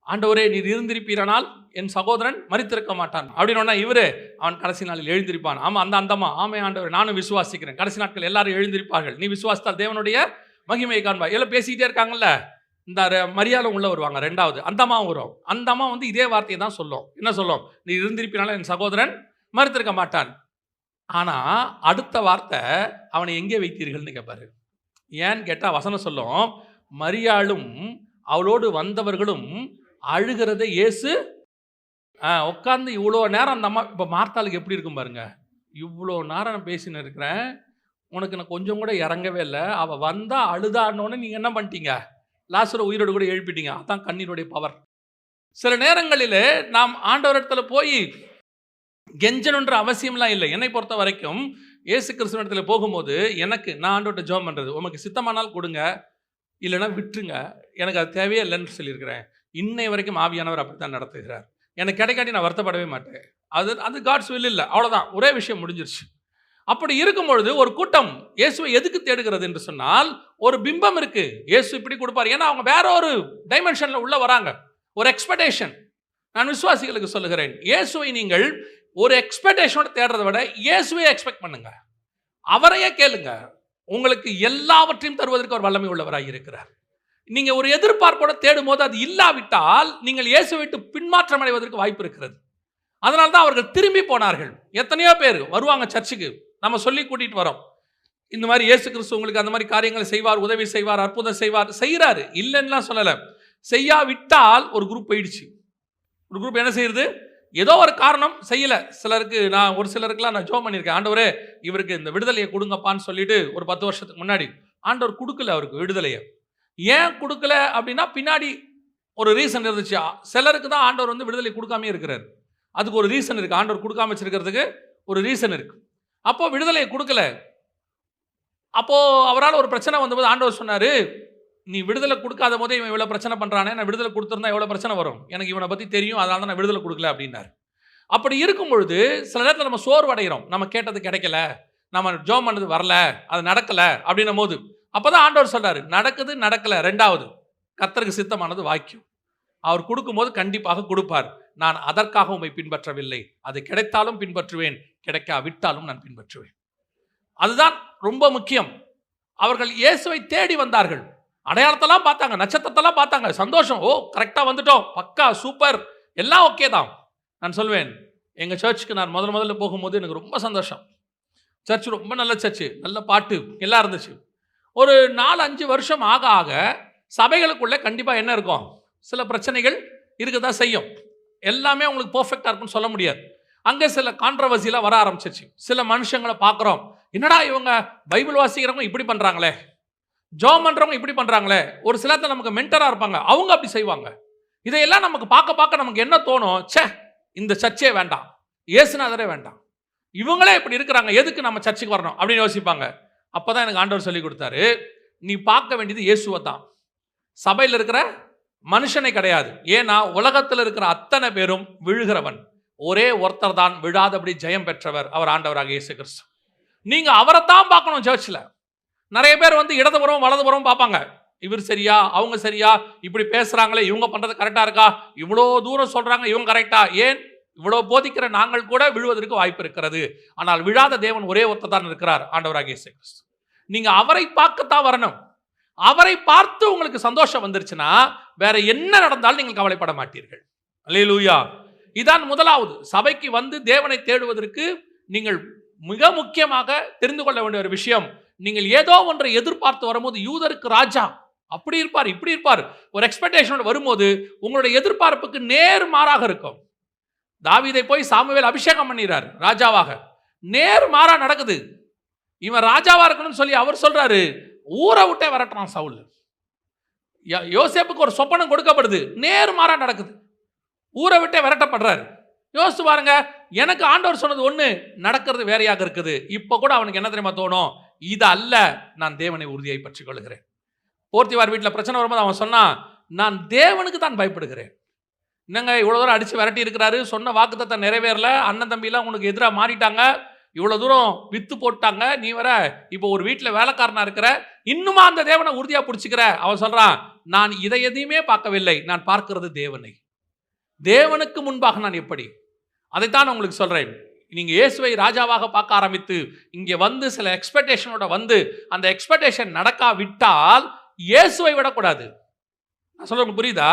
ஆண்டவரே நீர் இருந்திருப்பீரானால் என் சகோதரன் மரித்திருக்க மாட்டான் அப்படின்னு இவரு அவன் கடைசி நாளில் எழுந்திருப்பான். ஆமா அந்த அந்தமா, ஆமே ஆண்டவர் நானும் விசுவாசிக்கிறேன், கடைசி நாட்கள் எல்லாரும் எழுந்திருப்பார்கள், நீ விசுவாசித்தால் தேவனுடைய மகிமையை காண்பாய். எல்லாம் பேசிக்கிட்டே இருக்காங்கல்ல. இந்த மரியாதை உள்ள வருவாங்க, ரெண்டாவது அந்தமாவும் வரும். அந்தமா இதே வார்த்தையை தான் சொல்லும். என்ன சொல்லும்? நீ இருந்திருப்பினால என் சகோதரன் மரித்திருக்க மாட்டான். ஆனா அடுத்த வார்த்தை, அவனை எங்கே வைத்தீர்கள்னு கேட்பாரு. ஏன்னு கேட்டா வசனம் சொல்லும், மரியாளும் அவளோடு வந்தவர்களும் அழுகிறத இயேசு உட்காந்து இவ்வளோ நேரம் அந்த அம்மா. இப்போ மார்த்தாளுக்கு எப்படி இருக்கும் பாருங்க, இவ்வளோ நேரம் நான் பேசின்னு இருக்கிறேன், உனக்கு நான் கொஞ்சம் கூட இறங்கவே இல்லை, அவள் வந்தா அழுதானோன்னு நீங்கள் என்ன பண்ணிட்டீங்க, லாசரை உயிரோடு கூட எழுப்பிட்டீங்க. அதான் கண்ணீருடைய பவர். சில நேரங்களில் நாம் ஆண்டவரிடத்துல போய் கெஞ்சணுன்ற அவசியம்லாம் இல்லை. என்னை பொறுத்த வரைக்கும் இயேசு கிறிஸ்துவனிடத்துல போகும்போது எனக்கு, நான் ஆண்டவர்கிட்ட ஜெபம் பண்ணுறது, உமக்கு சித்தமானால் கொடுங்க, இல்லைன்னா விட்டுருங்க, எனக்கு அது தேவையே இல்லைன்னு சொல்லியிருக்கிறேன். இன்னை வரைக்கும் ஆவியானவர் அப்படித்தான் நடத்துகிறார். எனக்கு கிடைக்காட்டி நான் வருத்தப்படவே மாட்டேன். அது காட்ஸ் வில் இல்லை, அவ்வளோதான், ஒரே விஷயம் முடிஞ்சிருச்சு. அப்படி இருக்கும்பொழுது ஒரு கூட்டம் இயேசுவை எதுக்கு தேடுகிறது என்று சொன்னால், ஒரு பிம்பம் இருக்கு, இயேசு இப்படி கொடுப்பார். ஏன்னா அவங்க வேற ஒரு டைமென்ஷன்ல உள்ள வராங்க, ஒரு எக்ஸ்பெக்டேஷன். நான் விசுவாசிகளுக்கு சொல்லுகிறேன், இயேசுவை நீங்கள் ஒரு எக்ஸ்பெக்டேஷனோட தேடுறதை விட இயேசுவே எக்ஸ்பெக்ட் பண்ணுங்க, அவரையே கேளுங்க. உங்களுக்கு எல்லாவற்றையும் தருவதற்கு அவர் வல்லமை உள்ளவராக இருக்கிறார். நீங்க ஒரு எதிர்பார்ப்போட தேடும் போது அது இல்லாவிட்டால் நீங்கள் இயேசு விட்டு பின்மாற்றம் அடைவதற்கு வாய்ப்பு இருக்கிறது. அதனால தான் அவர்கள் திரும்பி போனார்கள். எத்தனையோ பேர் வருவாங்க சர்ச்சுக்கு, நம்ம சொல்லி கூட்டிட்டு வரோம், இந்த மாதிரி இயேசு கிறிஸ்து உங்களுக்கு அந்த மாதிரி காரியங்களை செய்வார், உதவி செய்வார், அற்புதம் செய்வார், செய்கிறாரு, இல்லைன்னா சொல்லலை. செய்யாவிட்டால் ஒரு குரூப் போயிடுச்சு. ஒரு குரூப் என்ன செய்யுது, ஏதோ ஒரு காரணம் செய்யல. சிலருக்கு ஒரு சிலருக்குலாம் நான் ஜெபம் பண்ணியிருக்கேன், ஆண்டவரே இவருக்கு இந்த விடுதலையை கொடுங்கப்பான்னு சொல்லிட்டு ஒரு 10 வருஷத்துக்கு முன்னாடி. ஆண்டவர் கொடுக்கல அவருக்கு விடுதலையை. ஏன் கொடுக்கல அப்படின்னா பின்னாடி ஒரு ரீசன் இருந்துச்சு. சிலருக்கு தான் ஆண்டவர் வந்து விடுதலை கொடுக்காமே இருக்கிறார். அதுக்கு ஒரு ரீசன் இருக்கு. ஆண்டவர் கொடுக்காம வச்சிருக்கிறதுக்கு ஒரு ரீசன் இருக்கு. அப்போ விடுதலையை கொடுக்கல. அப்போ அவரால் ஒரு பிரச்சனை வந்தபோது ஆண்டவர் சொன்னாரு, நீ விடுதலை கொடுக்காத போதே இவன் இவ்வளவு பிரச்சனை பண்றானே, நான் விடுதலை கொடுத்திருந்தா எவ்வளவு பிரச்சனை வரும், எனக்கு இவனை பத்தி தெரியும், அதனால தான் நான் விடுதலை கொடுக்கல அப்படின்னாரு. அப்படி இருக்கும் பொழுது சில நேரத்தில் நம்ம சோர்வடைகிறோம், நம்ம கேட்டது கிடைக்கல, நம்ம ஜெபம் பண்ணது வரல, அது நடக்கல அப்படின்னும் போது அப்பதான் ஆண்டவர் சொல்றாரு, நடக்குது நடக்கல ரெண்டாவது, கர்த்தருக்கு சித்தமானது வாக்கியம். அவர் கொடுக்கும்போது கண்டிப்பாக கொடுப்பார். நான் அதற்காக உம்மை பின்பற்றவில்லை, அது கிடைத்தாலும் பின்பற்றுவேன், கிடைக்காவிட்டாலும் நான் பின்பற்றுவேன். அதுதான் ரொம்ப முக்கியம். அவர்கள் இயேசுவை தேடி வந்தார்கள், அடையாளத்தெல்லாம் பார்த்தாங்க, நட்சத்திரத்தெல்லாம் பார்த்தாங்க, சந்தோஷம், ஓ கரெக்டா வந்துட்டோம், பக்கா சூப்பர், எல்லாம் ஓகே தான். நான் சொல்வேன், எங்க சர்ச்சுக்கு நான் முதல்ல போகும்போது எனக்கு ரொம்ப சந்தோஷம். சர்ச் ரொம்ப நல்ல சர்ச்சு, நல்ல பாட்டு எல்லாம் இருந்துச்சு. ஒரு 4-5 வருஷம் ஆக ஆக சபைகளுக்குள்ள கண்டிப்பா என்ன இருக்கும், சில பிரச்சனைகள் இருக்கதான் செய்யும். எல்லாமே உங்களுக்கு பெர்ஃபெக்ட்டா இருக்கும்னு சொல்ல முடியாது. அங்க சில கான்ட்ரவர்சிலாம் வர ஆரம்பிச்சிச்சு. சில மனுஷங்களை பார்க்குறோம், என்னடா இவங்க பைபிள் வாசிக்கிறவங்க இப்படி பண்றாங்களே, ஜெபம் பண்றவங்க இப்படி பண்றாங்களே, ஒரு சிலர் நமக்கு மென்டரா இருப்பாங்க, அவங்க அப்படி செய்வாங்க. இதையெல்லாம் நமக்கு பார்க்க நமக்கு என்ன தோணும், ச்சே இந்த சர்ச்சே வேண்டாம், இயேசுநாதரே வேண்டாம், இவங்களே இப்படி இருக்கிறாங்க, எதுக்கு நம்ம சர்ச்சுக்கு வரணும் அப்படின்னு யோசிப்பாங்க. அப்பதான் எனக்கு ஆண்டவர் சொல்லி கொடுத்தாரு, நீ பார்க்க வேண்டியது இயேசுவை தான், சபையில் இருக்கிற மனுஷனை கிடையாது. ஏன்னா உலகத்தில் இருக்கிற அத்தனை பேரும் விழுகிறவன், ஒரே ஒருத்தர் தான் விழாதபடி ஜெயம் பெற்றவர், அவர் ஆண்டவராக இயேசு கிறிஸ்து. நீங்க அவரை தான் பார்க்கணும். சர்ச்சில் நிறைய பேர் வந்து இடதுபுறம் வலதுபுறம் பார்ப்பாங்க, இவர் சரியா அவங்க சரியா, இப்படி பேசுறாங்களே இவங்க பண்றது கரெக்டா இருக்கா, இவ்வளோ தூரம் சொல்றாங்க இவங்க கரெக்டா, ஏன் இவ்வளோ போதிக்கிற நாங்கள் கூட விழுவதற்கு வாய்ப்பு இருக்கிறது. ஆனால் விழாத தேவன் ஒரே ஒருத்தர் தான் இருக்கிறார், ஆண்டவராக இயேசு கிறிஸ்து. நீங்க அவரை பார்க்கத்தான் வரணும். அவரை பார்த்து உங்களுக்கு சந்தோஷம் வந்துருச்சுன்னா வேற என்ன நடந்தாலும் நீங்கள் கவலைப்பட மாட்டீர்கள். அல்லேலூயா. இதான் முதலாவது, சபைக்கு வந்து தேவனை தேடுவதற்கு நீங்கள் மிக முக்கியமாக தெரிந்து கொள்ள வேண்டிய ஒரு விஷயம். நீங்கள் ஏதோ ஒன்றை எதிர்பார்த்து வரும்போது, யூதருக்கு ராஜா அப்படி இருப்பார் இப்படி இருப்பார், ஒரு எக்ஸ்பெக்டேஷனோட வரும்போது உங்களுடைய எதிர்பார்ப்புக்கு நேர்மாறாக இருக்கும். தாவீதை போய் சாமுவேல் அபிஷேகம் பண்ணிறார் ராஜாவாக, நேர்மாறா நடக்குது. இவன் ராஜாவா இருக்கணும்னு சொல்லி அவர் சொல்றாரு, ஊரை விட்டே வரட்டான் சவுல். யோசேப்புக்கு ஒரு சொப்பனம் கொடுக்கப்படுது, நேர்மாறா நடக்குது, ஊரை விட்டே விரட்டப்படுறாரு. யோசிச்சு பாருங்க, எனக்கு ஆண்டவர் சொன்னது ஒண்ணு, நடக்கிறது வேறையாக இருக்குது. இப்ப கூட அவனுக்கு என்ன தெரியுமா தோணும், இது அல்ல, நான் தேவனை உறுதியை பற்றி கொள்கிறேன். போர்த்திவார் வீட்டில் பிரச்சனை வரும்போது அவன் சொன்னான், நான் தேவனுக்கு தான் பயப்படுகிறேன். என்னங்க இவ்வளவு தூரம் அடிச்சு விரட்டி இருக்கிறாரு, சொன்ன வாக்குத்தத்தை நிறைவேறல, அண்ணன் தம்பிலாம் உனக்கு எதிராக மாறிட்டாங்க, இவ்வளவு தூரம் வித்து போட்டாங்க, நீ வர இப்போ ஒரு வீட்டில் வேலைக்காரனா இருக்கிற, இன்னுமா அந்த தேவனை உறுதியா பிடிச்சிக்கிற. அவன் சொல்றான், நான் இதை எதையுமே பார்க்கவில்லை, நான் பார்க்கிறது தேவனை. தேவனுக்கு முன்பாக நான் எப்படி, அதைத்தான் உங்களுக்கு சொல்றேன். நீங்க இயேசுவை ராஜாவாக பார்க்க ஆரம்பித்து இங்கே வந்து சில எக்ஸ்பெக்டேஷனோட வந்து அந்த எக்ஸ்பெக்டேஷன் நடக்காவிட்டால் இயேசுவை விடக்கூடாது. நான் சொல்றது புரியுதா?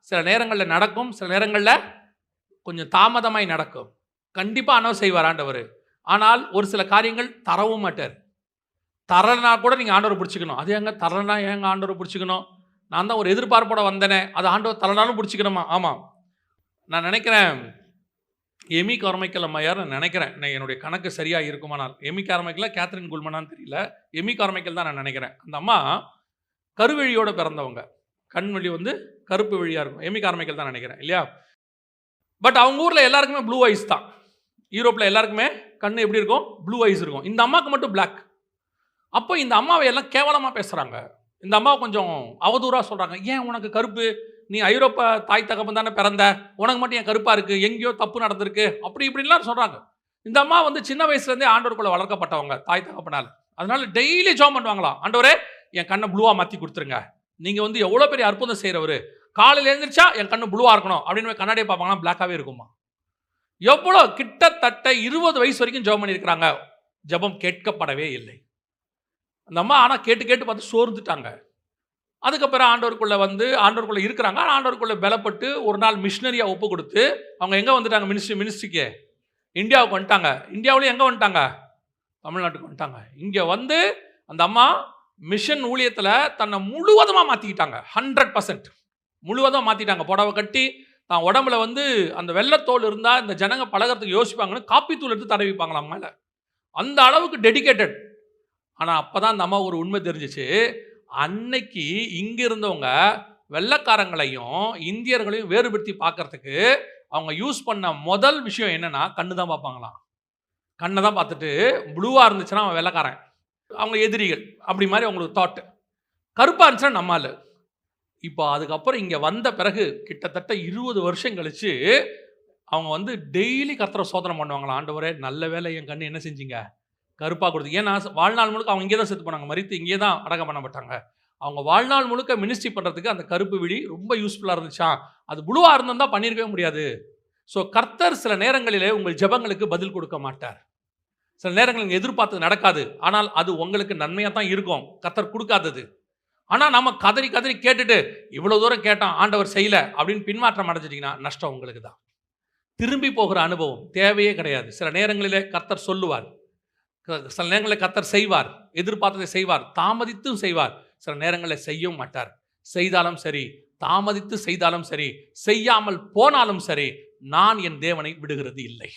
சில நேரங்களில் நடக்கும், சில நேரங்களில் கொஞ்சம் தாமதமாய் நடக்கும். கண்டிப்பா அனௌன்ஸ் செய்வார் ஆண்டவர். ஆனால் ஒரு சில காரியங்கள் தரவும் மாட்டார். தரனா கூட நீங்க ஆண்டவரை பிடிச்சிக்கணும். அது எங்க தரனா, ஏங்க ஆண்டவரை பிடிச்சிக்கணும், நான் தான் ஒரு எதிர்பார்ப்போட வந்தேனே, அது ஆண்டவர் தரனாலும் பிடிச்சிக்கணுமா? ஆமாம், நான் நினைக்கிறேன் எமி கார்மைக்கல் அம்மையார் நினைக்கிறேன், என்னுடைய கணக்கு சரியா இருக்குமானால், எமி கார்மைக்கல கேத்ரின் குல்மனான்னு தெரியல, எமி கார்மைக்கல் தான் நான் நினைக்கிறேன். அந்த அம்மா கருவழியோட பிறந்தவங்க, கண் வழி வந்து கருப்பு வழியா இருக்கும், எமி கார்மைக்கல் தான் நினைக்கிறேன் இல்லையா? பட் அவங்க ஊர்ல எல்லாருக்குமே ப்ளூ ஐஸ் தான். யூரோப்ல எல்லாருக்குமே கண்ணு எப்படி இருக்கும், ப்ளூ ஐஸ் இருக்கும். இந்த அம்மாவுக்கு மட்டும் பிளாக். அப்போ இந்த அம்மாவை எல்லாம் கேவலமா பேசுறாங்க. இந்த அம்மாவை கொஞ்சம் அவதூறா சொல்றாங்க. ஏன் உனக்கு கருப்பு, நீ ஐரோப்பா தாய் தகப்பன் தானே பிறந்த, உனக்கு மட்டும் என் கருப்பா இருக்கு, எங்கேயோ தப்பு நடந்திருக்கு, அப்படி இப்படின்லாம் சொல்றாங்க. இந்த அம்மா வந்து சின்ன வயசுல இருந்தே ஆண்டவருக்குள்ள வளர்க்கப்பட்டவங்க தாய் தகப்பனால. அதனால டெய்லி ஜெபம் பண்ணுவாங்களாம், ஆண்டவரே என் கண்ணை ப்ளூவா மாத்தி கொடுத்துருங்க, நீங்க வந்து எவ்வளவு பெரிய அற்புதம் செய்யறவரு, காலையில் எழுந்திரிச்சா என் கண்ணு ப்ளூவா இருக்கணும் அப்படின்னு கண்ணாடியை பார்ப்பாங்கன்னா பிளாக்காவே இருக்குமா. எவ்வளோ கிட்டத்தட்ட 20 வயசு வரைக்கும் ஜெபம் பண்ணியிருக்கிறாங்க. ஜெபம் கேட்கப்படவே இல்லை. அந்த அம்மா ஆனால் கேட்டு கேட்டு பார்த்து சோர்ந்துட்டாங்க. அதுக்கப்புறம் ஆண்டவருக்குள்ள இருக்கிறாங்க. ஆண்டவருக்குள்ள பலப்பட்டு ஒரு நாள் மிஷினரியா ஒப்பு கொடுத்து அவங்க எங்கே வந்துட்டாங்க? மினிஸ்ட்ரிக்கு இந்தியாவுக்கு வந்துட்டாங்க. இந்தியாவிலேயும் எங்கே வந்துட்டாங்க? தமிழ்நாட்டுக்கு வந்துட்டாங்க. இங்கே வந்து அந்த அம்மா மிஷன் ஊழியத்தில் தன்னை முழுவதுமாக மாற்றிக்கிட்டாங்க. 100% முழுவதுமாக மாற்றிட்டாங்க. புடவை கட்டி தான் உடம்புல வந்து அந்த வெள்ளத்தோல் இருந்தால் இந்த ஜனங்க பழகிறதுக்கு யோசிப்பாங்கன்னு காப்பி தூள் எடுத்து தடவிப்பாங்களாம் மேலே. அந்த அளவுக்கு டெடிகேட்டட். ஆனால் அப்போ தான் அந்த அம்மா ஒரு உண்மை தெரிஞ்சிச்சு. அன்னைக்கு இங்கே இருந்தவங்க வெள்ளைக்காரங்களையும் இந்தியர்களையும் வேறுபடுத்தி பார்க்கறதுக்கு அவங்க யூஸ் பண்ண முதல் விஷயம் என்னன்னா, கண்ணு தான் பார்ப்பாங்களாம். கண்ணை தான் பார்த்துட்டு ப்ளூவாக இருந்துச்சுன்னா அவன் வெள்ளைக்காரன், அவங்க எதிரிகள், அப்படி மாதிரி அவங்களுக்கு தாட். கருப்பாக இருந்துச்சுன்னா நம்மால். இப்போ அதுக்கப்புறம் இங்கே வந்த பிறகு கிட்டத்தட்ட 20 வருஷம் கழிச்சு அவங்க வந்து டெய்லி கர்த்தரை சோதனை பண்ணுவாங்களாம். ஆண்டவரே நல்ல வேளை என் கண்ணு என்ன செஞ்சீங்க? கருப்பாக கொடுத்து. ஏன்னா வாழ்நாள் முழுக்க அவங்க இங்கே தான் செத்து போனாங்க. மரித்து இங்கே தான் அடக்கம் பண்ணப்பட்டாங்க. அவங்க வாழ்நாள் முழுக்க மினிஸ்ட்ரி பண்ணுறதுக்கு அந்த கருப்பு விழி ரொம்ப யூஸ்ஃபுல்லாக இருந்துச்சான். அது ப்ளூவாக இருந்திருந்தா பண்ணியிருக்கவே முடியாது. ஸோ கர்த்தர் சில நேரங்களிலே உங்கள் ஜெபங்களுக்கு பதில் கொடுக்க மாட்டார். சில நேரங்கள் நீங்கள் எதிர்பார்த்தது நடக்காது. ஆனால் அது உங்களுக்கு நன்மையாக தான் இருக்கும், கர்த்தர் கொடுக்காதது. ஆனால் நம்ம கதறி கதறி கேட்டுட்டு இவ்வளோ தூரம் கேட்டான் ஆண்டவர் செய்யலை அப்படின்னு பின்மாற்றம் அடைஞ்சிட்டிங்கன்னா நஷ்டம் உங்களுக்கு தான். திரும்பி போகிற அனுபவம் தேவையே கிடையாது. சில நேரங்களிலே கர்த்தர் சொல்லுவார், சில நேரங்களில் கர்த்தர் செய்வார், எதிர்பார்த்ததை செய்வார், தாமதித்தும் செய்வார், சில நேரங்களில் செய்யவும் மாட்டார். செய்தாலும் சரி, தாமதித்து செய்தாலும் சரி, செய்யாமல் போனாலும் சரி, நான் என் தேவனை விடுகிறது இல்லை.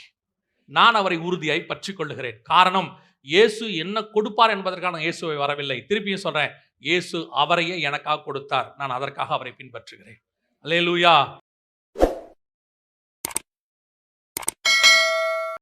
நான் அவரை உறுதியாய் பற்றி கொள்ளுகிறேன். காரணம், இயேசு என்ன கொடுப்பார் என்பதற்கான இயேசுவை வரவில்லை. திருப்பியும் சொல்றேன், இயேசு அவரையே எனக்காக கொடுத்தார். நான் அதற்காக அவரை பின்பற்றுகிறேன். அல்லேலூயா.